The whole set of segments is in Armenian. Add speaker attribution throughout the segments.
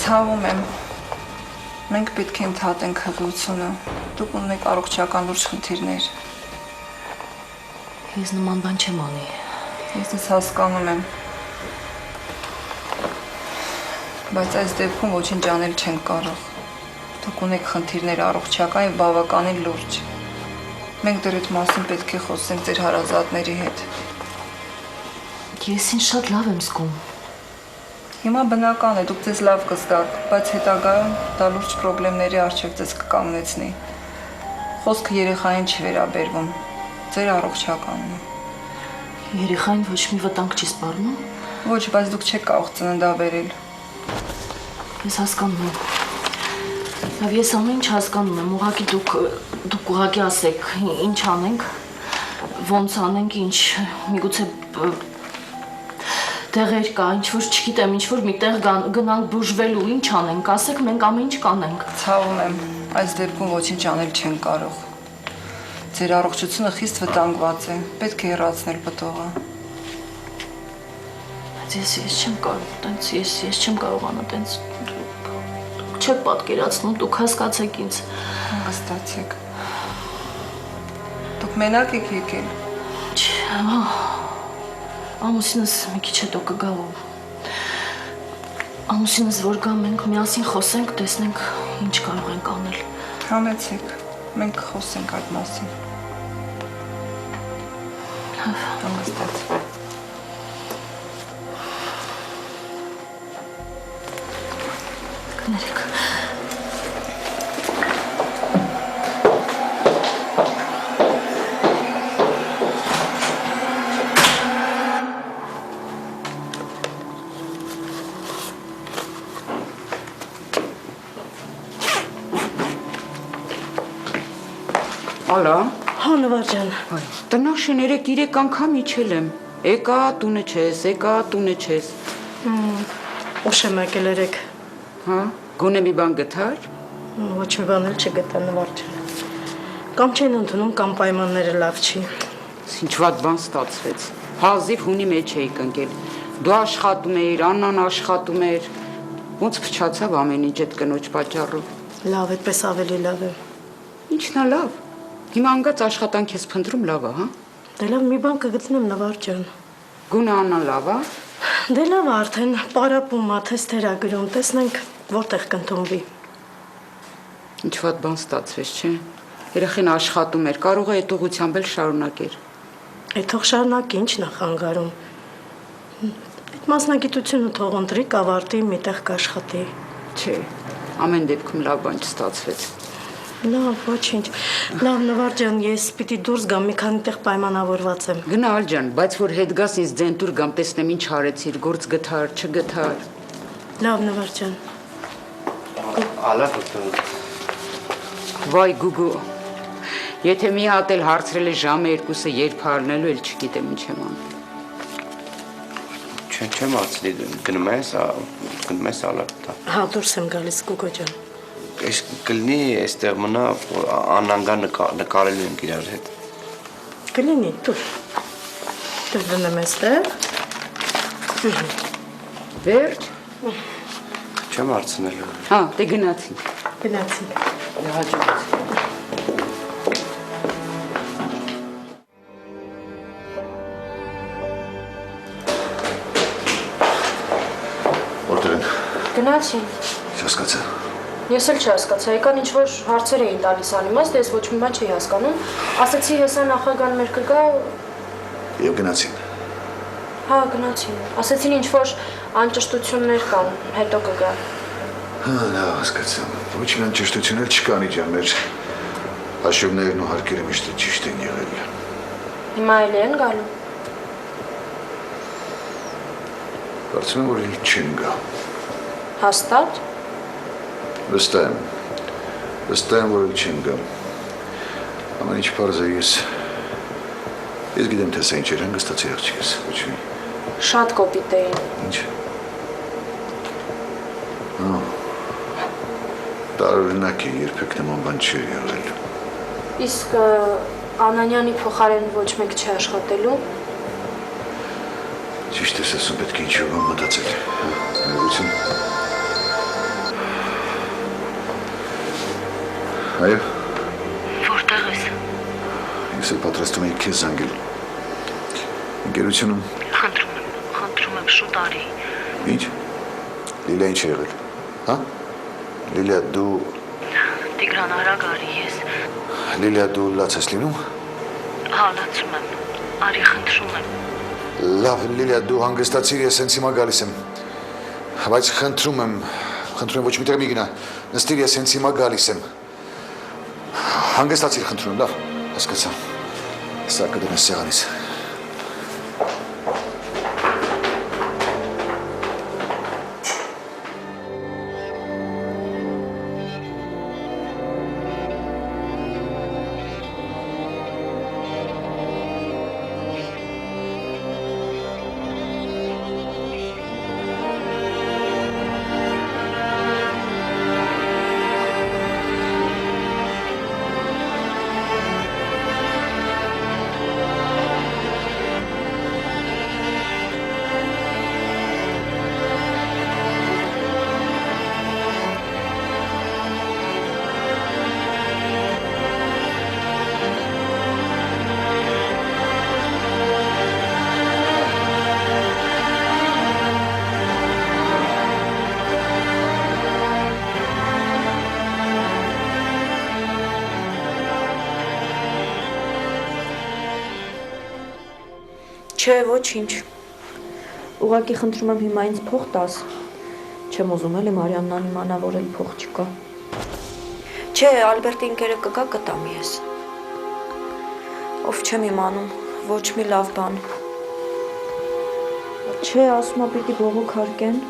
Speaker 1: Ցավում եմ։ Մենք պետք է ընդհատենք հղիությունը։ Դուք ունեք առողջական լուրջ խնդիրներ։
Speaker 2: Ես նման բան չեմ անի։
Speaker 1: Ես ինձ հասկանում եմ։ Բայց այս դեպքում ոչինչ անել չենք կարող։ Դուք ունեք խնդիրներ առողջական եւ բավականին լուրջ։ Մենք դեռ այդ մասին պետք է խոսենք ձեր հարազատների հետ։
Speaker 2: Ես ինձ շատ լավ եմ զգում։
Speaker 1: Հիմա բնական է, դուք ձեզ լավ կզգաք, բայց հետագայում դա լուրջ խնդիրների առջև ձեզ կկանգնեցնի։ Խոսքը երեխային չի վերաբերվում, ձեր առողջականն է։
Speaker 2: Երեխային ոչ մի վտանգ չի սպառնում։
Speaker 1: Ոչ, բայց դուք չեք կարող ծննդաբերել։
Speaker 2: Ես հասկանում եմ։ Լավ, ես ամեն ինչ հասկանում եմ, ուղղակի դուք ուղղակի ասեք, ինչ անենք, ոնց անենք, ինչ, միգուցե տեղեր կա, ինչ-որ չգիտեմ, ինչ-որ միտեղ գնանք բուժվելու, ինչ անենք, ասեք, մենք ամեն ինչ կանենք։
Speaker 1: Ցավում եմ, այս դեպքում ոչինչ անել չեն կարող։ Ձեր առողջությունը խիստ վտանգված է, պետք է հեռացնել պտուղը։
Speaker 2: Բայց ես չեմ կարող, ես չեմ կարողանա տենց, դուք չեք պատկերացնում, դուք հասկացեք ինձ։
Speaker 1: Հանգստացեք։ Դուք մենակ եք եկել։
Speaker 2: Ամուսինս մի քիչ հետո կգա ու ամուսինս որ գա մենք միասին խոսենք, տեսնենք ինչ կարող ենք անել։
Speaker 1: Համեցեք, մենք խոսենք այդ մասին։ Հանգստացեք։
Speaker 2: Կներեք։
Speaker 3: Ալա։
Speaker 4: Հա, Նվար ջան։
Speaker 3: Տնաշեն 3 անգամ իջել եմ։ Եկա տունը չես, եկա տունը չես։
Speaker 4: Ուշ եմ եկել երեք։
Speaker 3: Հա, գոնե մի բան գտար։
Speaker 4: Ոչ մի բան էլ չգտա, Նվար ջան։ Կամ չեն ընդունում, կամ պայմանները լավ չի։
Speaker 3: Ինչ վատ բան ստացվեց։ Հազիվ հունի մեջ էիք ընկել։ Դու աշխատում էիր, Աննան աշխատում էր։ Ոնց փչացավ ամեն ինչ այդ կնոջ պատճառով։
Speaker 4: Լավ, այդպես ավելի լավ է։
Speaker 3: Ինչն է լավ։ Հիմա անգած աշխատանք ես փնտրում լավ է, հա։
Speaker 4: Դե լավ, մի բան կգտնեմ, Նվար ջան։
Speaker 3: Գունը Աննան լավ է։
Speaker 4: Դե լավ, արդեն պարապում է, թեստեր ա գրում, տեսնենք որտեղ կընդունվի։
Speaker 3: Ինչ վատ բան ստացվեց, չէ։ Երեխեն աշխատում էր, կարող է այդ ուղղությամբ էլ շարունակեր։
Speaker 4: Այդ թող շարունակի, ինչն է խանգարում։ Այդ մասնագիտությունը թող ընտրի, կավարտի, միտեղ կաշխատի։
Speaker 3: Չէ, ամեն դեպքում լավ բան չստացվեց։
Speaker 4: Լավ, ոչինչ։ Լավ, Նվար ջան, ես պիտի դուրս գամ, մի քանի տեղ պայմանավորված եմ։
Speaker 3: Գնա Ալջան, բայց որ հետ գաս ինձ ձենտուր գամ, տեսնեմ ինչ արեցիր, գործ գթար, չգթար։
Speaker 4: Լավ, Նվար ջան։
Speaker 5: Ալա
Speaker 3: Վայ Գուգու։ Եթե մի հատ էլ հարցրել է ժամը 2-ը երբ առնելու, էլ չգիտեմ ինչ եմ անում։
Speaker 5: Չեմ ասի, գնում ես ալա։
Speaker 4: Հա, դուրս եմ գալիս, Գուգո ջան։
Speaker 5: Ես կլինի այստեղ մնա Աննանգա նկարելու ենք իրար հետ։
Speaker 4: Կլինի, դուր դնեմ այստեղ։
Speaker 3: Վերջ։
Speaker 5: Չեմ հարցնելու։
Speaker 3: Հա, դե գնացինք։
Speaker 4: Գնացինք։
Speaker 3: Հաջողություն։
Speaker 6: Որտեղ են։
Speaker 2: Գնացին։
Speaker 6: Չհասկացա։
Speaker 2: Ես էլ չհասկացա, եկան ինչ-որ հարցեր էին տալիս անիմաստ, ես ոչ մի բան չի հասկանում։ Ասացի հեսա նախագահան մեր կգա։
Speaker 6: Եվ գնացին։
Speaker 2: Հա, գնացին։ Ասացին ինչ-որ անճշտություններ կան, հետո կգա։
Speaker 6: Հա, լավ, հասկացա։ Ոչ մի անճշտություն էլ չկան իջան, մեր հաշիվներն ու հարկերը միշտ ճիշտ են եղել։
Speaker 2: Հիմա էլ են գալու։
Speaker 6: Կարծում եմ, որ էլ չեն գա։
Speaker 2: Հաստատ։
Speaker 6: Վստահ եմ, որ էլ չեն գա։ Ամեն ինչ պարզ է, ես գիտեմ, թե սա ինչ էր հանգստացի աղջիկս, ոչ մի։
Speaker 2: Շատ կոպիտ էին։
Speaker 6: Ինչ։ Տարօրինակ է, երբեք նման բան չի եղել։
Speaker 2: Իսկ Անանյանի փոխարեն ոչ մեկ չի աշխատելու։
Speaker 6: Ճիշտ ես ասում, պետք է ինչ-որ բան մտածել։ Ներողություն։ Այո,
Speaker 2: Որտեղ ես։
Speaker 6: ես էլ պատրաստում եի քեզ զանգել։ Ընկերությունում
Speaker 2: Խնդրում եմ, շուտ արի։
Speaker 6: ինչ։ Լիլիա ինչ է եղել։ Հա։ Լիլիա դու
Speaker 2: Տիգրան, արագ արի ես։
Speaker 6: Լիլիա դու լաց ես լինում։
Speaker 2: Հա, լացում եմ։ Արի, խնդրում եմ։
Speaker 6: Լավ, Լիլիա դու հանգստացիր, ես հենց հիմա գալիս եմ։ Բայց խնդրում եմ ոչ մի տեղ մի գնա։ Նստիր, ես հենց հիմա գալիս եմ։ Հանգստացիր, խնդրում եմ, լավ, հասկացա։ Սա կդնես սեղանից։
Speaker 2: Չէ, ոչինչ։ Ուղղակի խնդրում եմ հիմա ինձ փող տաս։ Չեմ ուզում էլի Մարիաննան իմանա, որ էլ փող չկա։ Չէ, Ալբերտի ընկերը կգա կտամ ես։ Ով չեմ իմանում, ոչ մի լավ բան։ Չէ, ասում եմ պիտի բողոք հարկեն։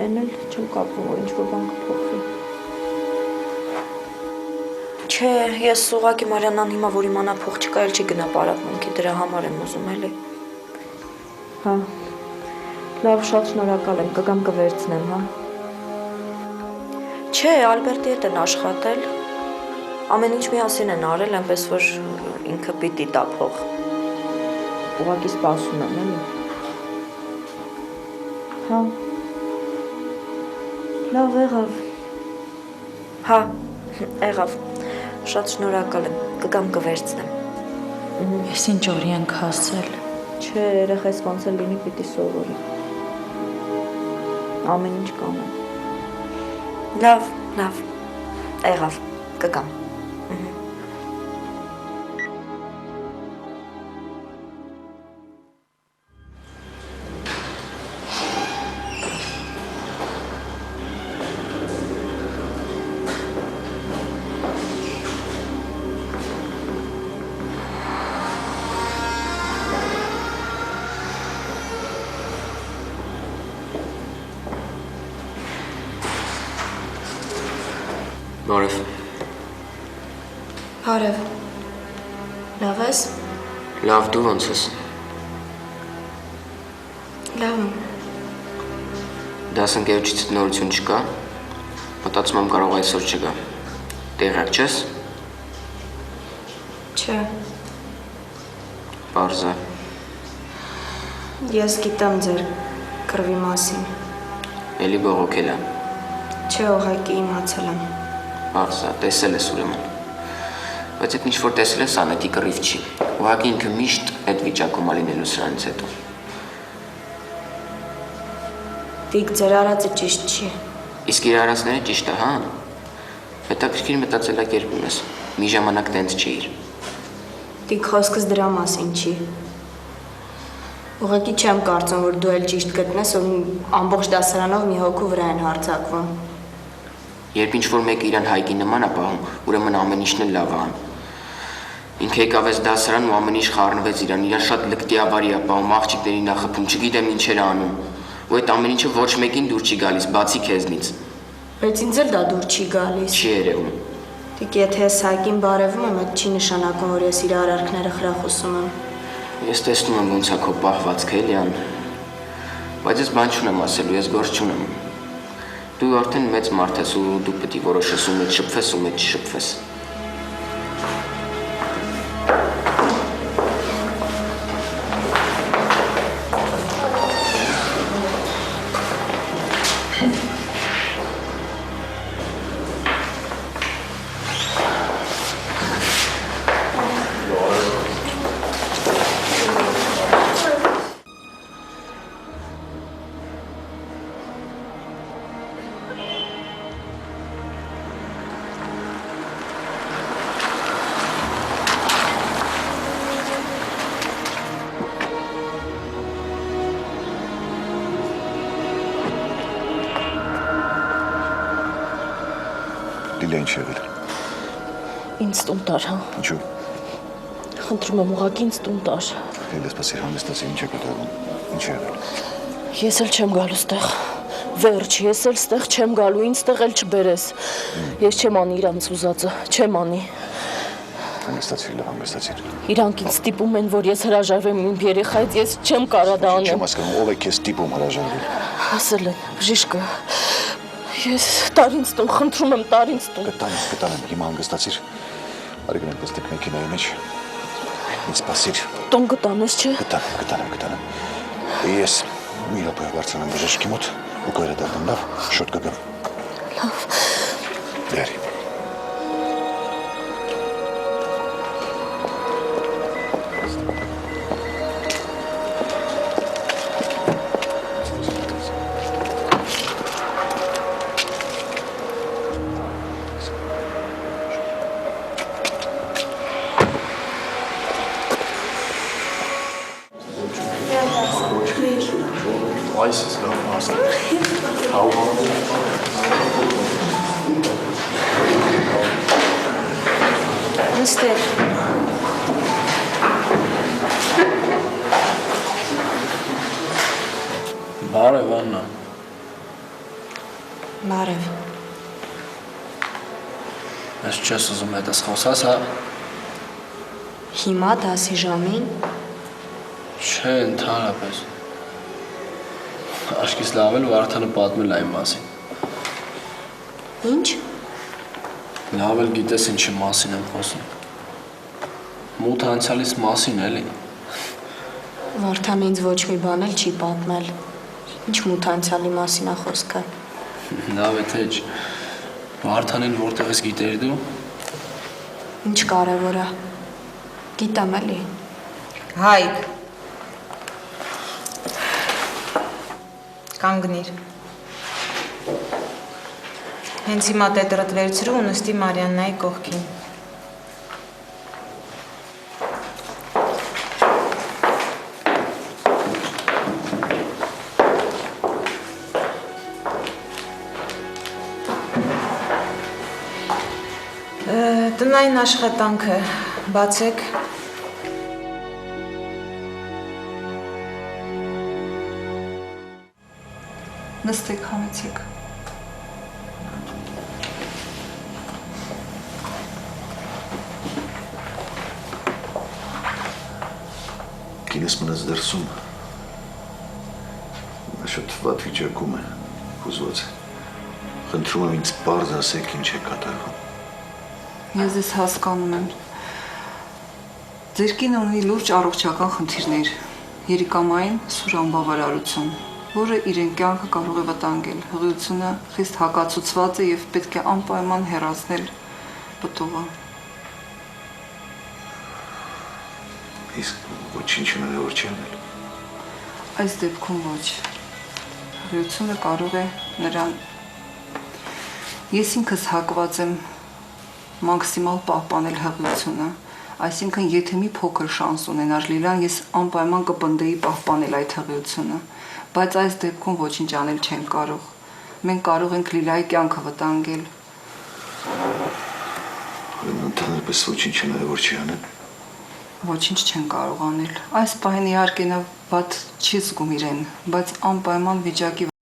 Speaker 2: Էն էլ չեմ կապվում, որ ինչ-որ բան կփոխվի։ Չէ, ես ուղղակի Մարիաննան հիմա որ իմանա փող չկա, էլ չի գնա պարապմունքի, դրա համար եմ ուզում էլի։ Հա։ Լավ, շատ շնորհակալ եմ, կգամ կվերցնեմ, հա։ Չէ, Ալբերտի հետ են աշխատել։ Ամեն ինչ միասին են արել, այնպես որ ինքը պիտի տա փող։ Ուղղակի սպասում եմ, էլի։ Հա։ Լավ, եղավ։ Հա, եղավ։ Շատ շնորհակալ եմ, կգամ կվերցնեմ։
Speaker 7: Ես ինչ օրի ենք հասել։
Speaker 2: Չէ, երեխես ոնց էլ լինի պիտի սովորի։ Ամեն ինչ կանեմ։ Լավ, եղավ, կգամ։
Speaker 8: Բարև։
Speaker 2: Բարև։ Լավ ես։
Speaker 8: Լավ, դու ոնց ես։
Speaker 2: Լավ եմ։
Speaker 8: Դասընկերոջիցդ նորություն չկա։ Մտածում եմ կարող այսօր չգա։ Տեղյակ չես։
Speaker 2: Չէ։
Speaker 8: Պարզ է։
Speaker 2: Ես գիտեմ ձեր կռվի մասին։
Speaker 8: Էլի բողոքել եմ։
Speaker 2: Չէ, ուղղակի իմացել եմ։
Speaker 8: Պարզ է, տեսել ես ուրեմն։ Բայց այդ ինչ որ տեսել ես անետի կռիվ չի։ Ուղղակի ինքը միշտ այդ վիճակում ա լինելու սրանից հետո։
Speaker 2: Տիկ, ձեր արածը ճիշտ չի։
Speaker 8: Իսկ իր արածները ճիշտ է, հա։ Հետաքրքիր մտածելակերպ ունես։ Մի ժամանակ տենց չէիր։
Speaker 2: Տիկ, խոսքս դրա մասին չի։ Ուղղակի չեմ կարծում, որ դու էլ ճիշտ գտնես, որ ամբողջ դասարանով մի հոգու վրա են հարձակվում։
Speaker 8: Երբ ինչ-որ մեկը իրան հայկի նման է պահում, ուրեմն ամեն ինչն էլ լավ է անում։ Ինքը եկավ այս դասարան ու ամեն ինչ խառնվեց իրան շատ լկտի ավարի է պահում, աղջիկների նախխփում, չգիտեմ ինչ էր անում։ Ու այդ ամեն ինչը ոչ մեկին դուր չի գալիս, բացի քեզնից։
Speaker 2: Բայց ինձ էլ դա դուր չի գալիս։
Speaker 8: Չի երևում։
Speaker 2: Տիկ, եթե ես հայկին բարևում եմ, այդ չի նշանակում, որ ես իր արարքները խրախուսում եմ։
Speaker 8: Ես տեսնում եմ ոնց է քո պահվածքը, Էլիան։ Բայց ես բան չունեմ ասելու, ես գործ չունեմ։ Դու արդեն մեծ մարդ ես ու դու պետք է որոշես ում հետ շփվես, ում հետ չշփվես։
Speaker 6: Լիլիա ինչ եղել։
Speaker 4: Ինձ տուն տար, հա։
Speaker 6: Ինչու։
Speaker 4: Խնդրում եմ ուղղակի ինձ տուն տար։
Speaker 6: Լիլիա, սպասի, հանգստացի, ինչ է կատարվում։ Ինչ է եղել։
Speaker 4: Ես էլ չեմ գալու ստեղ։ Վերջ, ես էլ ստեղ չեմ գալու, ինձ ստեղ էլ չբերես։ Ես չեմ անի իրանց ուզածը, չեմ անի։
Speaker 6: Հանգստացիր, լավ հանգստացիր։
Speaker 4: Իրանք ինձ ստիպում են, որ ես հրաժարվեմ իմ երեխայից, ես չեմ կարա դա անեմ։
Speaker 6: Չեմ հասկանում, ով է քեզ տիպում հրաժարվել։
Speaker 4: Ասել են, բժիշկը։ Ես տար ինձ տուն, խնդրում եմ, տար ինձ տուն։
Speaker 6: Կտանեմ, հիմա հանգստացիր։ Արի գնանք նստենք մեքենայի մեջ։ Ինձ սպասիր։
Speaker 4: Տուն կտանես, չէ։
Speaker 6: Կտանեմ։ Ես մի րոպե բարձրանամ բժշկի մոտ ու կվերադառնամ, լավ, շուտ կգամ։
Speaker 4: Լավ։
Speaker 6: Դերի։
Speaker 9: Այս է լավ մասը։
Speaker 2: Նստեր։
Speaker 9: Բարև Աննա։
Speaker 2: Բարև։
Speaker 9: Ես չես ուզում հետս խոսաս, հա։
Speaker 2: Հիմա դասի ժամին
Speaker 9: Չէ, ընդհանրապես։ Աշկիս լավ էլ Վարդանը պատմել այն մասին։
Speaker 2: ինչ։
Speaker 9: Լավ էլ գիտես ինչի մասին եմ խոսում։ Մութ անցյալիս մասին էլի։
Speaker 2: Վարդան ինձ ոչ մի բան էլ չի պատմել։ Ինչ մութ անցյալի մասին է խոսքը։
Speaker 9: Լավ է թե չէ։ Վարդանին որտեղից գիտեր դու։
Speaker 2: Ինչ կարևոր է։ Գիտեմ էլի։
Speaker 10: Հայկ։ Կանգնիր։ Հենց հիմա տետրդ վերցրու ու նստի Մարիաննայի կողքին։ Տնային աշխատանքը բացեք։
Speaker 1: Նստեք, համեցեք։
Speaker 6: Կինս մնաց դրսում։ Նա շատ վատ վիճակում է, հուզված է։ Խնդրում եմ ինձ պարզ ասեք ինչ է կատարվում։
Speaker 1: Ես ձեզ հասկանում եմ։ Ձեր կինը ունի լուրջ առողջական խնդիրներ, երիկամային սուր անբավարարություն, որը իրեն կյանքը կարող է վտանգել, հղիությունը խիստ հակացուցված է և պետք է անպայման հեռացնել պտուղը։
Speaker 6: Իսկ ոչինչ հնարավոր չի անել։
Speaker 1: Այս դեպքում ոչ։ Հղիությունը կարող է նրան։ Ես ինքս հակված եմ մաքսիմալ պահպանել հղիությունը, այսինքն եթե մի փոքր շանս ունենար Լիլան, ես անպայման կպնդեի պահպանել այդ հղիությունը, բայց այս դեպքում ոչինչ անել չենք կարող։ Մենք կարող ենք Լիլայի կյանքը վտանգել։
Speaker 6: Ընդհանրապես ոչինչ հնարավոր չի անել։
Speaker 1: Ոչինչ չեն կարող անել։ Այս պահին իհարկե նա վատ չի զգում իրեն, բայց անպայման վիճակի